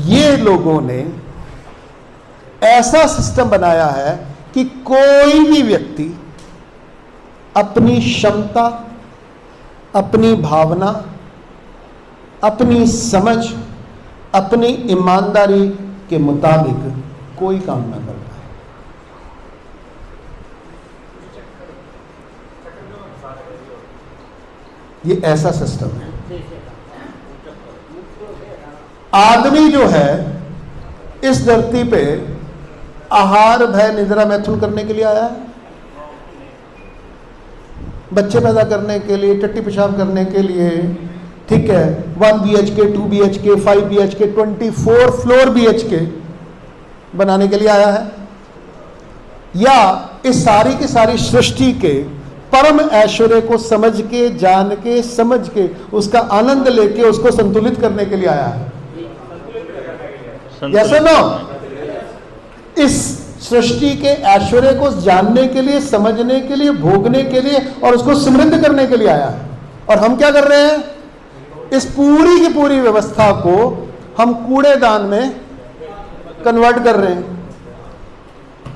ये लोगों ने ऐसा सिस्टम बनाया है कि कोई भी व्यक्ति अपनी क्षमता, अपनी भावना, अपनी समझ, अपनी ईमानदारी के मुताबिक कोई काम ना कर पाए। ये ऐसा सिस्टम है। आदमी जो है इस धरती पे आहार, भय, निद्रा, मैथुन करने के लिए आया है, बच्चे पैदा करने के लिए, टट्टी पेशाब करने के लिए, ठीक है, 1 BHK, 2 BHK, 5 BHK, 24 floor BHK बनाने के लिए आया है, या इस सारी की सारी सृष्टि के परम ऐश्वर्य को समझ के, जान के, समझ के, उसका आनंद लेके उसको संतुलित करने के लिए आया है? जैसे ना इस सृष्टि के ऐश्वर्य को जानने के लिए, समझने के लिए, भोगने के लिए और उसको समृद्ध करने के लिए आया है। और हम क्या कर रहे हैं? इस पूरी की पूरी व्यवस्था को हम कूड़ेदान में कन्वर्ट कर रहे हैं,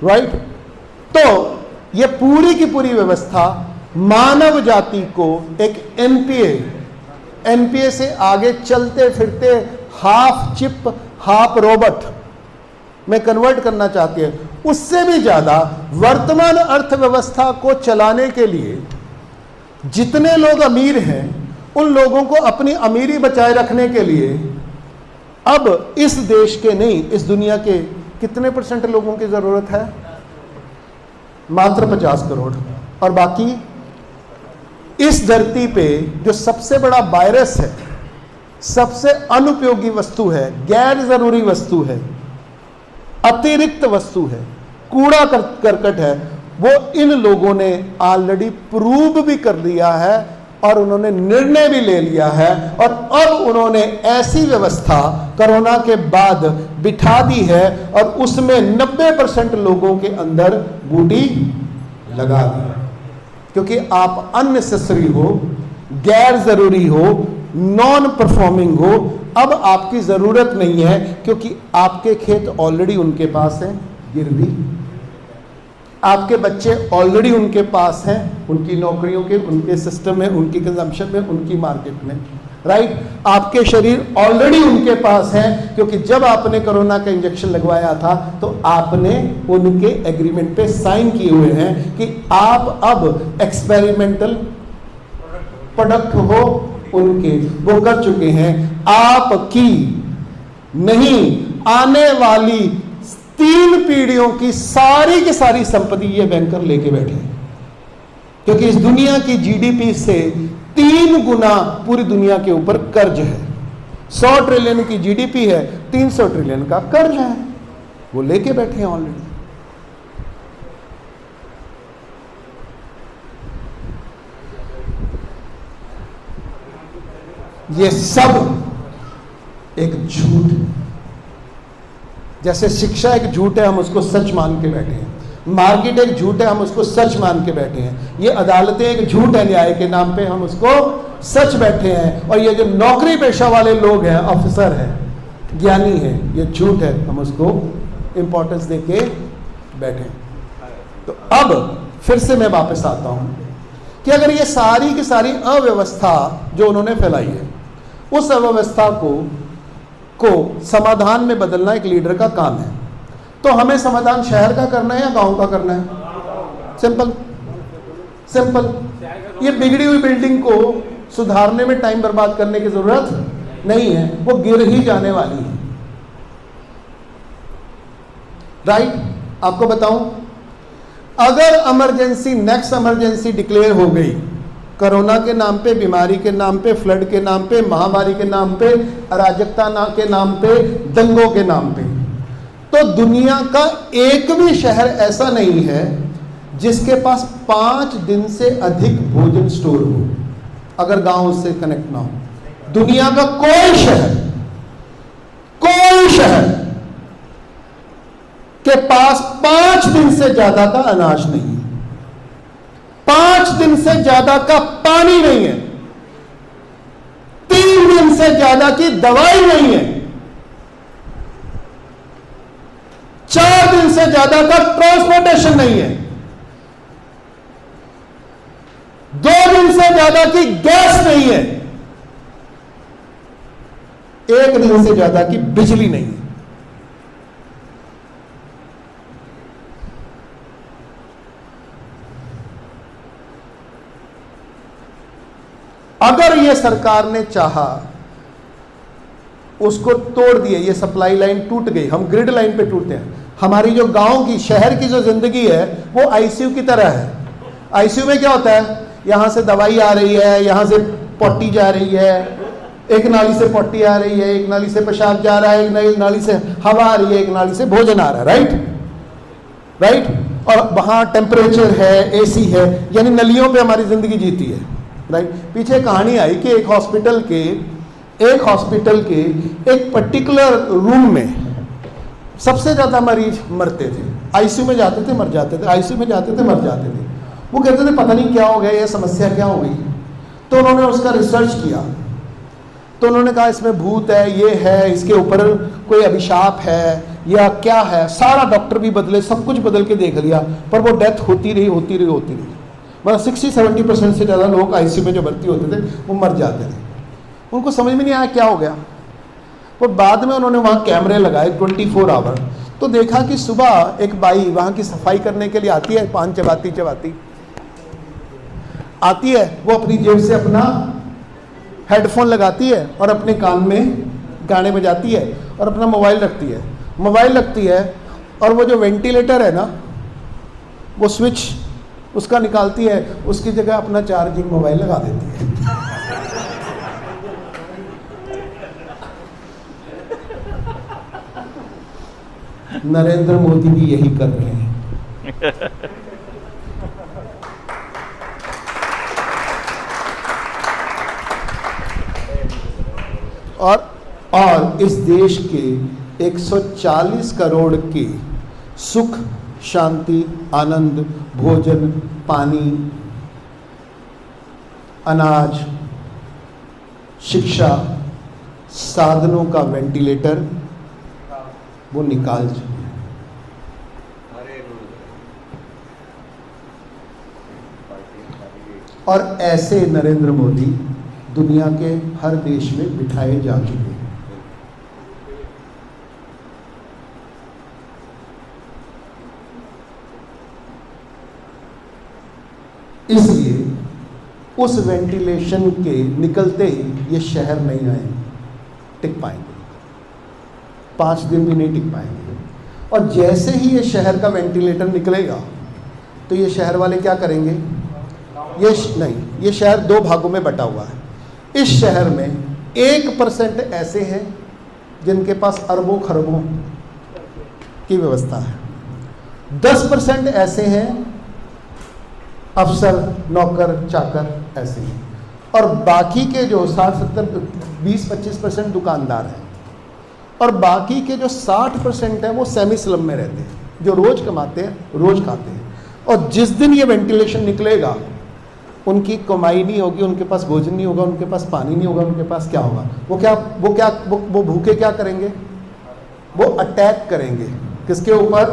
राइट? तो ये पूरी की पूरी व्यवस्था मानव जाति को एक एनपीए से आगे चलते फिरते हाफ चिप हाफ रोबोट में कन्वर्ट करना चाहती है। उससे भी ज्यादा वर्तमान अर्थव्यवस्था को चलाने के लिए जितने लोग अमीर हैं, उन लोगों को अपनी अमीरी बचाए रखने के लिए अब इस देश के नहीं, इस दुनिया के कितने % लोगों की जरूरत है? मात्र 50 करोड़। और बाकी इस धरती पे जो सबसे बड़ा वायरस है, सबसे अनुपयोगी वस्तु है, गैर जरूरी वस्तु है, अतिरिक्त वस्तु है, कूड़ा करकट है, वो इन लोगों ने ऑलरेडी प्रूव भी कर दिया है और उन्होंने निर्णय भी ले लिया है। और अब उन्होंने ऐसी व्यवस्था कोरोना के बाद बिठा दी है और उसमें 90% लोगों के अंदर बूटी लगा दी, क्योंकि आप अननेसेसरी हो, गैर जरूरी हो, नॉन परफॉर्मिंग हो, अब आपकी जरूरत नहीं है, क्योंकि आपके खेत ऑलरेडी उनके पास हैं, गिरवी, आपके बच्चे ऑलरेडी उनके पास हैं, उनकी नौकरियों के, उनके सिस्टम में, उनकी कंजम्पशन में, उनकी मार्केट में, राइट? आपके शरीर ऑलरेडी उनके पास हैं, क्योंकि जब आपने कोरोना का इंजेक्शन लगवाया था तो आपने उनके एग्रीमेंट पे साइन किए हुए हैं कि आप अब एक्सपेरिमेंटल प्रोडक्ट हो उनके, वो कर चुके हैं। आपकी नहीं, आने वाली 3 पीढ़ियों की सारी संपत्ति ये बैंकर लेके बैठे हैं, क्योंकि इस दुनिया की जीडीपी से 3 गुना पूरी दुनिया के ऊपर कर्ज है। 100 ट्रिलियन की जीडीपी है, 300 ट्रिलियन का कर्ज है, वो लेके बैठे हैं ऑलरेडी। ये सब एक झूठ है। जैसे शिक्षा एक झूठ है, हम उसको सच मान के बैठे हैं। मार्केट एक झूठ है, हम उसको सच मान के बैठे हैं। ये अदालतें एक झूठ है, न्याय के नाम पे हम उसको सच बैठे हैं। और ये जो नौकरी पेशा वाले लोग हैं, ऑफिसर हैं, ज्ञानी हैं, ये झूठ है, हम उसको इंपॉर्टेंस देके बैठे हैं। तो अब फिर से मैं वापस आता हूं कि अगर ये सारी की सारी अव्यवस्था जो उन्होंने फैलाई है, उस अव्यवस्था को समाधान में बदलना एक लीडर का काम है। तो हमें समाधान शहर का करना है या गांव का करना है? सिंपल। ये बिगड़ी हुई बिल्डिंग को सुधारने में टाइम बर्बाद करने की जरूरत नहीं है, वो गिर ही जाने वाली है, राइट? आपको बताऊं, अगर इमरजेंसी, नेक्स्ट इमरजेंसी डिक्लेयर हो गई, कोरोना के नाम पे, बीमारी के नाम पे, फ्लड के नाम पे, महामारी के नाम पे, अराजकता के नाम पे, दंगों के नाम पे, तो दुनिया का एक भी शहर ऐसा नहीं है जिसके पास 5 दिन से अधिक भोजन स्टोर हो, अगर गांव से कनेक्ट ना हो। दुनिया का कोई शहर के पास 5 दिन से ज्यादा का अनाज नहीं है, 5 दिन से ज्यादा का पानी नहीं है, 3 दिन से ज्यादा की दवाई नहीं है। दिन से ज्यादा का ट्रांसपोर्टेशन नहीं है, 2 दिन से ज्यादा की गैस नहीं है, 1 दिन से ज्यादा की बिजली नहीं है। अगर ये सरकार ने चाहा, उसको तोड़ दिए, ये सप्लाई लाइन टूट गई, हम ग्रिड लाइन पे टूटते हैं। हमारी जो गांव की, शहर की जो जिंदगी है वो आईसीयू की तरह है। आईसीयू में क्या होता है, यहां से दवाई आ रही है, यहां से पट्टी जा रही है, एक नाली से पट्टी आ रही है, एक नाली से पेशाब जा रहा है, एक नाली से हवा आ रही है, एक नाली से भोजन आ रहा है, राइट। और वहां टेम्परेचर है, एसी है, यानी नलियों पे हमारी जिंदगी जीती है, राइट। पीछे कहानी आई कि एक हॉस्पिटल के एक पर्टिकुलर रूम में सबसे ज्यादा मरीज मरते थे, आईसीयू में जाते थे मर जाते थे, आईसीयू में जाते थे मर जाते थे। वो कहते थे पता नहीं क्या हो गया, ये समस्या क्या हो गई। तो उन्होंने उसका रिसर्च किया, तो उन्होंने कहा इसमें भूत है, ये है, इसके ऊपर कोई अभिशाप है या क्या है। सारा डॉक्टर भी बदले, सब कुछ बदल के देख लिया, पर वो डेथ होती रही। मतलब 60-70% से ज़्यादा लोग आईसीयू में जो भर्ती होते थे वो मर जाते थे। उनको समझ में नहीं आया क्या हो गया। और बाद में उन्होंने वहाँ कैमरे लगाए 24 आवर, तो देखा कि सुबह एक बाई वहाँ की सफाई करने के लिए आती है, पान चबाती आती है, वो अपनी जेब से अपना हेडफोन लगाती है और अपने कान में गाने बजाती है और अपना मोबाइल रखती है और वो जो वेंटिलेटर है ना, वो स्विच उसका निकालती है, उसकी जगह अपना चार्जिंग मोबाइल लगा देती है। नरेंद्र मोदी भी यही कर रहे हैं। और इस देश के 140 करोड़ के सुख, शांति, आनंद, भोजन, पानी, अनाज, शिक्षा, साधनों का वेंटिलेटर वो निकाल चुके हैं। और ऐसे नरेंद्र मोदी दुनिया के हर देश में बिठाए जा चुके हैं। इसलिए उस वेंटिलेशन के निकलते ही ये शहर नहीं आए टिक पाएंगे, 5 दिन भी नहीं टिक पाएंगे। और जैसे ही ये शहर का वेंटिलेटर निकलेगा तो ये शहर वाले क्या करेंगे, ये शहर 2 भागों में बटा हुआ है। इस शहर में 1% ऐसे हैं जिनके पास अरबों खरबों की व्यवस्था है, 10% ऐसे हैं अफसर, नौकर, चाकर ऐसे हैं, और बाकी के जो 20-25% दुकानदार हैं, और बाकी के जो 60% हैं वो सेमी स्लम में रहते हैं, जो रोज कमाते हैं, रोज खाते हैं। और जिस दिन ये वेंटिलेशन निकलेगा उनकी कमाई नहीं होगी, उनके पास भोजन नहीं होगा, उनके पास पानी नहीं होगा, उनके पास क्या होगा, वो भूखे क्या करेंगे, वो अटैक करेंगे किसके ऊपर,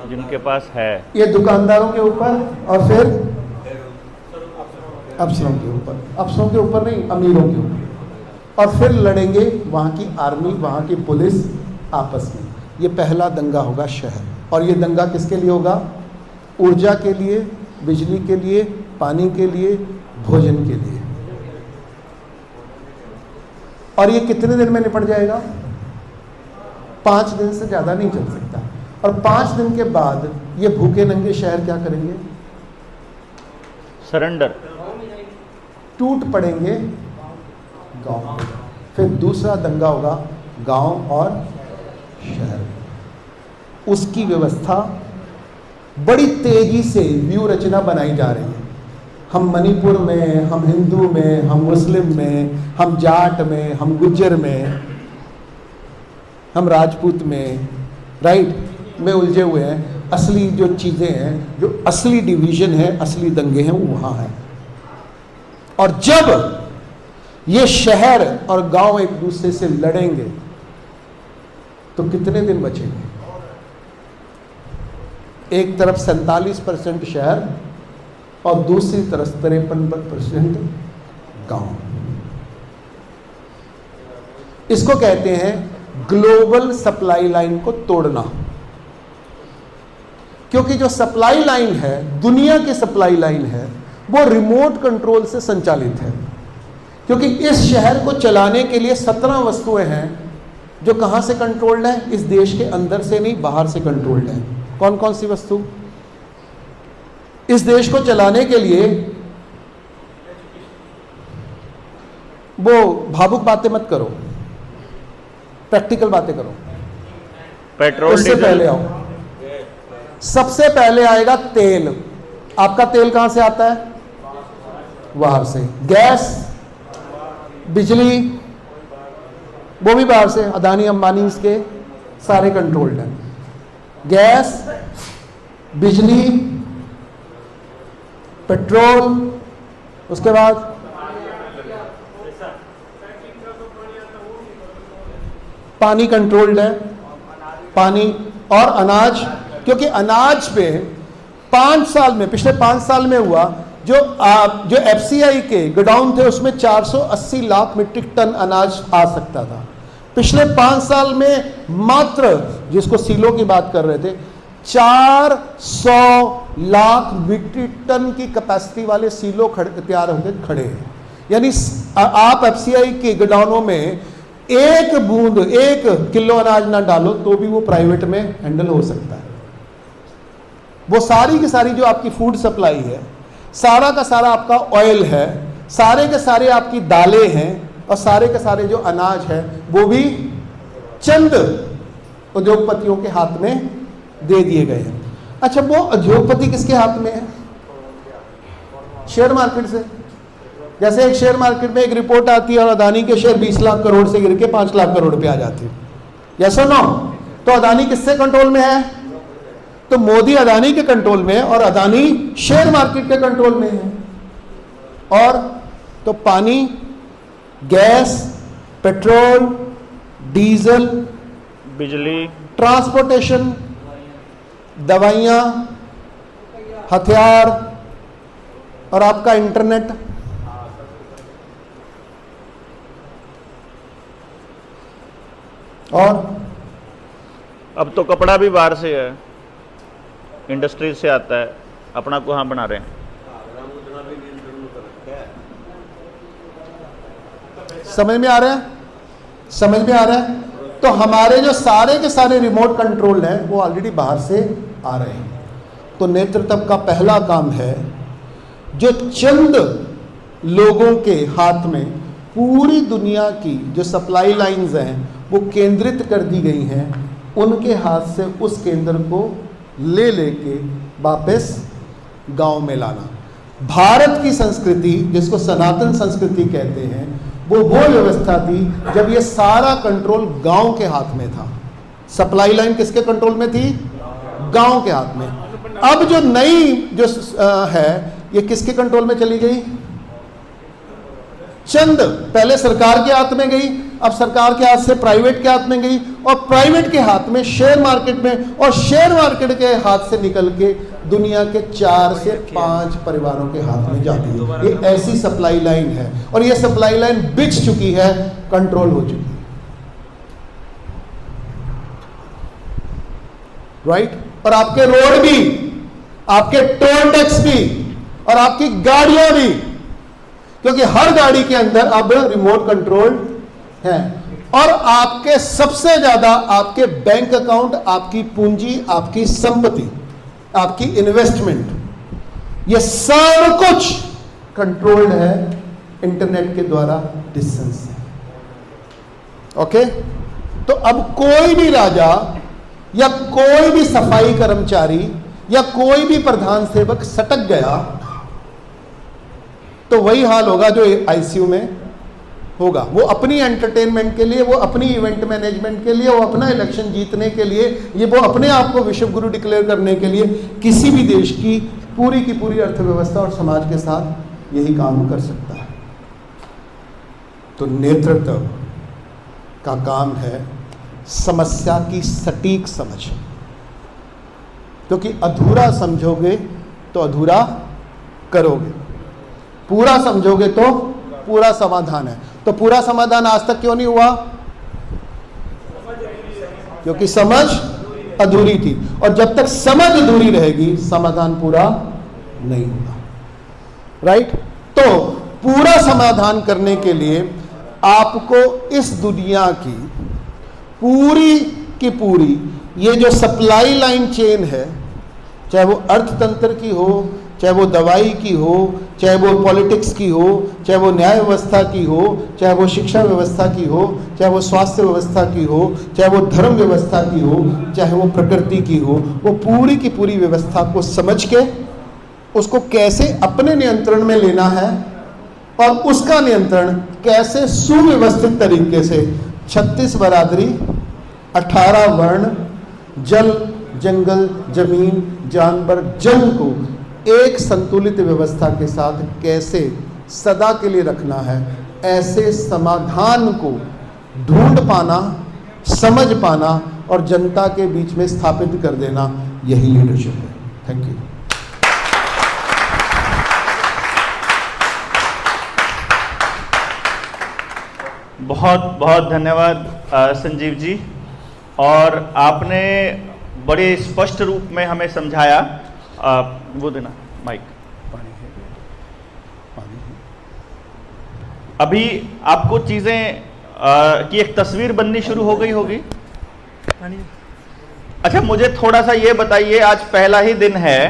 जिनके पास है, ये दुकानदारों के ऊपर, और फिर अफसरों के ऊपर नहीं, अमीरों के ऊपर। और फिर लड़ेंगे वहाँ की आर्मी, वहाँ की पुलिस आपस में। ये पहला दंगा होगा शहर। और ये दंगा किसके लिए होगा, ऊर्जा के लिए, बिजली के लिए, पानी के लिए, भोजन के लिए। और ये कितने दिन में निपट जाएगा, 5 दिन से ज़्यादा नहीं चल सकता। और 5 दिन के बाद ये भूखे नंगे शहर क्या करेंगे, सरेंडर, टूट पड़ेंगे गांव। फिर दूसरा दंगा होगा गांव और शहर। उसकी व्यवस्था बड़ी तेजी से व्यू रचना बनाई जा रही है। हम मणिपुर में, हम हिंदू में, हम मुस्लिम में, हम जाट में, हम गुज्जर में, हम राजपूत में, राइट में उलझे हुए हैं। असली जो चीज़ें हैं, जो असली डिवीजन है, असली दंगे हैं, वो वहाँ हैं। और जब ये शहर और गांव एक दूसरे से लड़ेंगे तो कितने दिन बचेंगे, एक तरफ 47% शहर और दूसरी तरफ 53% गांव। इसको कहते हैं ग्लोबल सप्लाई लाइन को तोड़ना। क्योंकि जो सप्लाई लाइन है, दुनिया की सप्लाई लाइन है, वो रिमोट कंट्रोल से संचालित है। क्योंकि इस शहर को चलाने के लिए 17 वस्तुएं हैं जो कहां से कंट्रोल्ड है? इस देश के अंदर से नहीं, बाहर से कंट्रोल्ड है। कौन कौन सी वस्तु? इस देश को चलाने के लिए, वो भावुक बातें मत करो, प्रैक्टिकल बातें करो। पेट्रोल उससे डीजल पहले आओ, सबसे पहले आएगा तेल। आपका तेल कहां से आता है? बाहर से। गैस, बिजली, वो भी बाहर से। अदानी अंबानी इसके सारे कंट्रोल्ड हैं। गैस, बिजली, पेट्रोल, उसके बाद पानी कंट्रोल्ड है, पानी और अनाज। क्योंकि अनाज पे 5 साल में, पिछले 5 साल में हुआ, जो एफसीआई के गोडाउन थे उसमें 480 लाख मीट्रिक टन अनाज आ सकता था। पिछले 5 साल में मात्र, जिसको सीलों की बात कर रहे थे, 400 लाख मीट्रिक टन की कैपेसिटी वाले सीलो तैयार होकर खड़े हैं। यानी आप एफसीआई के गोडाउनों में एक बूंद, 1 किलो अनाज ना डालो तो भी वो प्राइवेट में हैंडल हो सकता है। वो सारी की सारी जो आपकी फूड सप्लाई है, सारा का सारा आपका ऑयल है, सारे के सारे आपकी दालें हैं, और सारे के सारे जो अनाज है वो भी चंद उद्योगपतियों के हाथ में दे दिए गए हैं। अच्छा, वो उद्योगपति किसके हाथ में है? शेयर मार्केट से। जैसे एक शेयर मार्केट में एक रिपोर्ट आती है और अदानी के शेयर 20 लाख करोड़ से गिर के 5 लाख करोड़ पे आ जाती है, जैसा ना, तो अदानी किससे कंट्रोल में है? तो मोदी अदानी के कंट्रोल में है और अदानी शेयर मार्केट के कंट्रोल में है। और तो पानी, गैस, पेट्रोल, डीजल, बिजली, ट्रांसपोर्टेशन, दवाइयां, हथियार और आपका इंटरनेट। और अब तो कपड़ा भी बाहर से है, इंडस्ट्री से आता है, अपना को हाँ बना रहे हैं। समझ में आ रहा है? समझ में आ रहा है? तो हमारे जो सारे के सारे रिमोट कंट्रोल हैं वो ऑलरेडी बाहर से आ रहे हैं। तो नेतृत्व का पहला काम है, जो चंद लोगों के हाथ में पूरी दुनिया की जो सप्लाई लाइंस हैं वो केंद्रित कर दी गई हैं, उनके हाथ से उस केंद्र को ले लेके वापस गांव में लाना। भारत की संस्कृति, जिसको सनातन संस्कृति कहते हैं, वो व्यवस्था थी जब ये सारा कंट्रोल गांव के हाथ में था। सप्लाई लाइन किसके कंट्रोल में थी? गांव के हाथ में। अब जो नई जो है ये किसके कंट्रोल में चली गई? चंद, पहले सरकार के हाथ में गई, अब सरकार के हाथ से प्राइवेट के हाथ में गई, और प्राइवेट के हाथ में शेयर मार्केट में, और शेयर मार्केट के हाथ से निकल के दुनिया के 4 से 5 परिवारों के हाथ में जाती है। ये ऐसी सप्लाई लाइन है, और ये सप्लाई लाइन बिछ चुकी है, कंट्रोल हो चुकी है। राइट? और आपके रोड भी, आपके टोल टैक्स भी, और आपकी गाड़ियां भी, क्योंकि हर गाड़ी के अंदर अब रिमोट कंट्रोल है। और आपके सबसे ज्यादा आपके बैंक अकाउंट, आपकी पूंजी, आपकी संपत्ति, आपकी इन्वेस्टमेंट, ये सब कुछ कंट्रोल्ड है इंटरनेट के द्वारा, डिस्टेंस से। ओके? तो अब कोई भी राजा या कोई भी सफाई कर्मचारी या कोई भी प्रधान सेवक सटक गया तो वही हाल होगा जो आईसीयू में होगा। वो अपनी एंटरटेनमेंट के लिए, वो अपनी इवेंट मैनेजमेंट के लिए, वो अपना इलेक्शन जीतने के लिए, ये वो अपने आप को विश्व गुरु डिक्लेयर करने के लिए किसी भी देश की पूरी अर्थव्यवस्था और समाज के साथ यही काम कर सकता है। तो नेतृत्व का काम है समस्या की सटीक समझ, क्योंकि अधूरा समझोगे तो अधूरा करोगे, पूरा समझोगे तो पूरा समाधान है। तो पूरा समाधान आज तक क्यों नहीं हुआ? क्योंकि समझ अधूरी थी, और जब तक समझ अधूरी रहेगी समाधान पूरा नहीं होगा। राइट? तो पूरा समाधान करने के लिए आपको इस दुनिया की पूरी की पूरी ये जो सप्लाई लाइन चेन है, चाहे वो अर्थतंत्र की हो, चाहे वो दवाई की हो, चाहे वो पॉलिटिक्स की हो, चाहे वो न्याय व्यवस्था की हो, चाहे वो शिक्षा व्यवस्था की हो, चाहे वो स्वास्थ्य व्यवस्था की हो, चाहे वो धर्म व्यवस्था की हो, चाहे वो प्रकृति की हो, वो पूरी की पूरी व्यवस्था को समझ के उसको कैसे अपने नियंत्रण में लेना है और उसका नियंत्रण कैसे सुव्यवस्थित तरीके से 36 बरादरी, 18 वर्ण, जल, जंगल, जमीन, जानवर, जल को एक संतुलित व्यवस्था के साथ कैसे सदा के लिए रखना है, ऐसे समाधान को ढूंढ पाना, समझ पाना और जनता के बीच में स्थापित कर देना, यही लीडरशिप है। Thank you. बहुत बहुत धन्यवाद संजीव जी, और आपने बड़े स्पष्ट रूप में हमें समझाया। वो देना माइक। अभी आपको चीजें की एक तस्वीर बननी शुरू हो गई होगी। अच्छा, मुझे थोड़ा सा ये बताइए, आज पहला ही दिन है,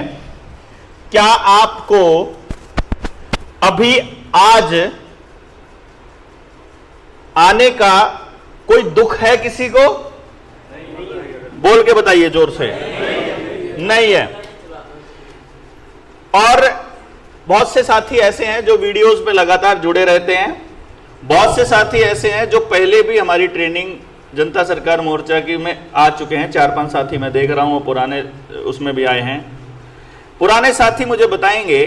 क्या आपको अभी आज आने का कोई दुख है? किसी को बोल के बताइए जोर से। नहीं है। और बहुत से साथी ऐसे हैं जो वीडियोस पे लगातार जुड़े रहते हैं, बहुत से साथी ऐसे हैं जो पहले भी हमारी ट्रेनिंग जनता सरकार मोर्चा की में आ चुके हैं। 4-5 साथी मैं देख रहा हूं, पुराने उसमें भी आए हैं। पुराने साथी मुझे बताएंगे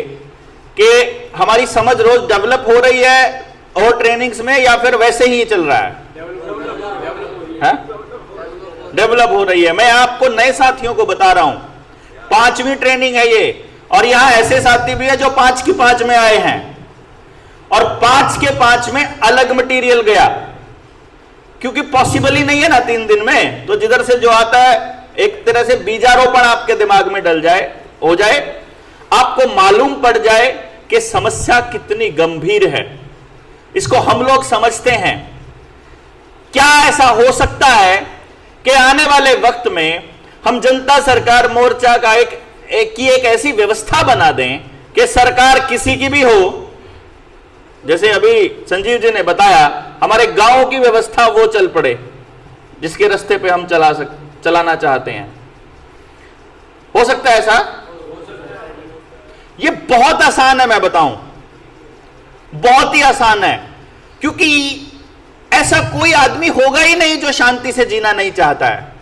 कि हमारी समझ रोज डेवलप हो रही है और ट्रेनिंग्स में, या फिर वैसे ही चल रहा है? डेवलप हो रही है। मैं आपको नए साथियों को बता रहा हूं, 5वीं ट्रेनिंग है ये, और यहां ऐसे साथी भी है जो 5 की 5 में आए हैं, और 5 के 5 में अलग मटेरियल गया, क्योंकि पॉसिबल ही नहीं है ना 3 दिन में। तो जिधर से जो आता है एक तरह से बीजारोपण आपके दिमाग में डल जाए, हो जाए, आपको मालूम पड़ जाए कि समस्या कितनी गंभीर है। इसको हम लोग समझते हैं। क्या ऐसा हो सकता है कि आने वाले वक्त में हम जनता सरकार मोर्चा का एक ऐसी व्यवस्था बना दें कि सरकार किसी की भी हो, जैसे अभी संजीव जी ने बताया, हमारे गांव की व्यवस्था वो चल पड़े जिसके रास्ते पे हम चलाना चाहते हैं। हो सकता है ऐसा? ये बहुत आसान है, मैं बताऊं, बहुत ही आसान है, क्योंकि ऐसा कोई आदमी होगा ही नहीं जो शांति से जीना नहीं चाहता है।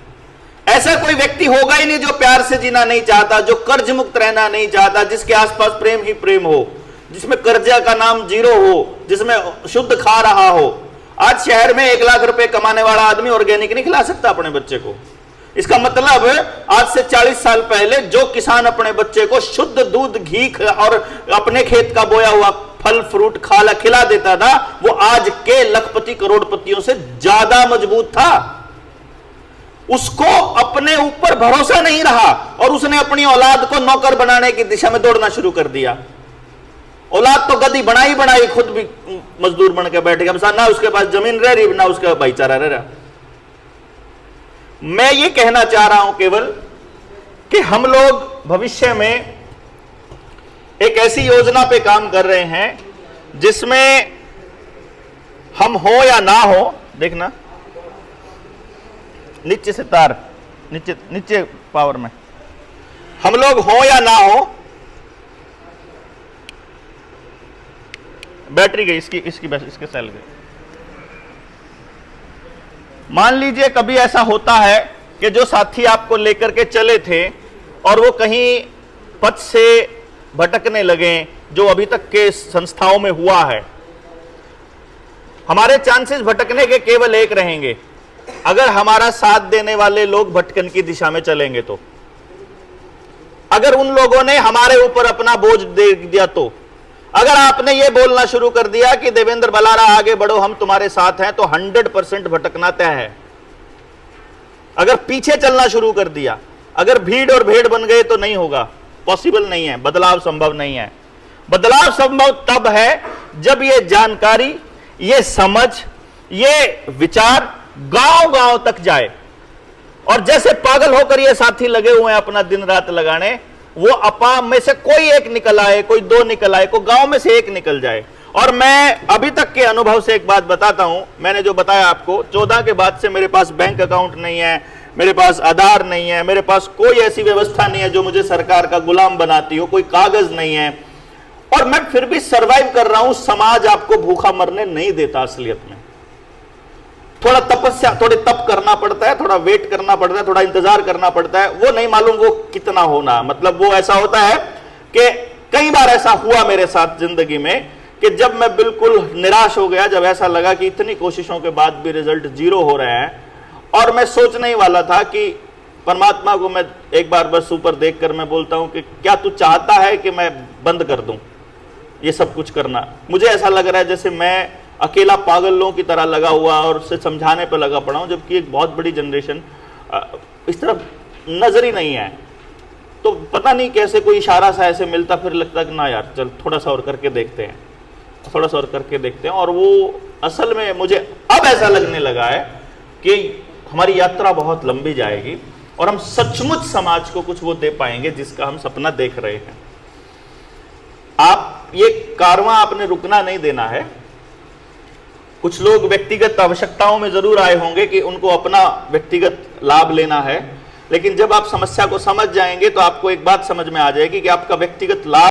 ऐसा कोई व्यक्ति होगा ही नहीं जो प्यार से जीना नहीं चाहता, जो कर्ज मुक्त रहना नहीं चाहता, जिसके आसपास प्रेम ही प्रेम हो, जिसमें कर्जा का नाम जीरो हो, जिसमें शुद्ध खा रहा हो। आज शहर में 1 लाख रुपए कमाने वाला आदमी ऑर्गेनिक नहीं खिला सकता अपने बच्चे को। इसका मतलब आज से 40 साल पहले जो किसान अपने बच्चे को शुद्ध दूध, घी और अपने खेत का बोया हुआ फल फ्रूट खिला देता था, वो आज के लखपति करोड़पतियों से ज्यादा मजबूत था। उसको अपने ऊपर भरोसा नहीं रहा और उसने अपनी औलाद को नौकर बनाने की दिशा में दौड़ना शुरू कर दिया। औलाद तो गधी बनाई, खुद भी मजदूर बन के बैठ गया। ना उसके पास जमीन रह रही, ना उसका भाईचारा रह रहा। मैं ये कहना चाह रहा हूं केवल कि हम लोग भविष्य में एक ऐसी योजना पे काम कर रहे हैं जिसमें हम हो या ना हो, देखना नीचे से तार, नीचे पावर में, हम लोग हो या ना हो, बैटरी गई इसके सेल गए। मान लीजिए कभी ऐसा होता है कि जो साथी आपको लेकर के चले थे और वो कहीं पथ से भटकने लगे, जो अभी तक के संस्थाओं में हुआ है। हमारे चांसेस भटकने के केवल एक रहेंगे, अगर हमारा साथ देने वाले लोग भटकन की दिशा में चलेंगे तो। अगर उन लोगों ने हमारे ऊपर अपना बोझ दे दिया तो, अगर आपने ये बोलना शुरू कर दिया कि देवेंद्र बलारा आगे बढ़ो हम तुम्हारे साथ हैं, तो 100% भटकना तय है। अगर पीछे चलना शुरू कर दिया, अगर भीड़ और भेड़ बन गए तो नहीं होगा, पॉसिबल नहीं है, बदलाव संभव नहीं है। बदलाव संभव तब है जब ये जानकारी, ये समझ, ये विचार गांव-गांव तक जाए। और जैसे पागल होकर ये साथी लगे हुए हैं अपना दिन रात लगाने, वो अपाम में से कोई एक निकल आए, कोई दो निकल आए, कोई गांव में से एक निकल जाए। और मैं अभी तक के अनुभव से एक बात बताता हूं, मैंने जो बताया आपको, 14 के बाद से मेरे पास बैंक अकाउंट नहीं है, मेरे पास आधार नहीं है, मेरे पास कोई ऐसी व्यवस्था नहीं है जो मुझे सरकार का गुलाम बनाती हो, कोई कागज नहीं है, और मैं फिर भी सरवाइव कर रहा हूं। समाज आपको भूखा मरने नहीं देता। असलियत में थोड़ा तपस्या, थोड़े तप करना पड़ता है, थोड़ा वेट करना पड़ता है, थोड़ा इंतजार करना पड़ता है। वो नहीं मालूम वो कितना होना, मतलब वो ऐसा होता है कि कई बार ऐसा हुआ मेरे साथ जिंदगी में कि जब मैं बिल्कुल निराश हो गया, जब ऐसा लगा कि इतनी कोशिशों के बाद भी रिजल्ट 0 हो रहे हैं, और मैं सोचने ही वाला था कि परमात्मा को मैं एक बार बस ऊपर देखकर मैं बोलता हूं कि क्या तू चाहता है कि मैं बंद कर दूं ये सब कुछ करना। मुझे ऐसा लग रहा है जैसे मैं अकेला पागल लोगों की तरह लगा हुआ और उसे समझाने पर लगा पड़ा हूं, जबकि एक बहुत बड़ी जनरेशन इस तरफ नजर ही नहीं है। तो पता नहीं कैसे कोई इशारा सा ऐसे मिलता, फिर लगता कि ना यार चल थोड़ा सा और करके देखते हैं, थोड़ा सा और करके देखते हैं। और वो असल में मुझे अब ऐसा लगने लगा है कि हमारी यात्रा बहुत लंबी जाएगी और हम सचमुच समाज को कुछ वो दे पाएंगे जिसका हम सपना देख रहे हैं। आप ये कारवां आपने रुकना नहीं देना है। कुछ लोग व्यक्तिगत आवश्यकताओं में जरूर आए होंगे कि उनको अपना व्यक्तिगत लाभ लेना है, लेकिन जब आप समस्या को समझ जाएंगे तो आपको एक बात समझ में आ जाएगी कि आपका व्यक्तिगत लाभ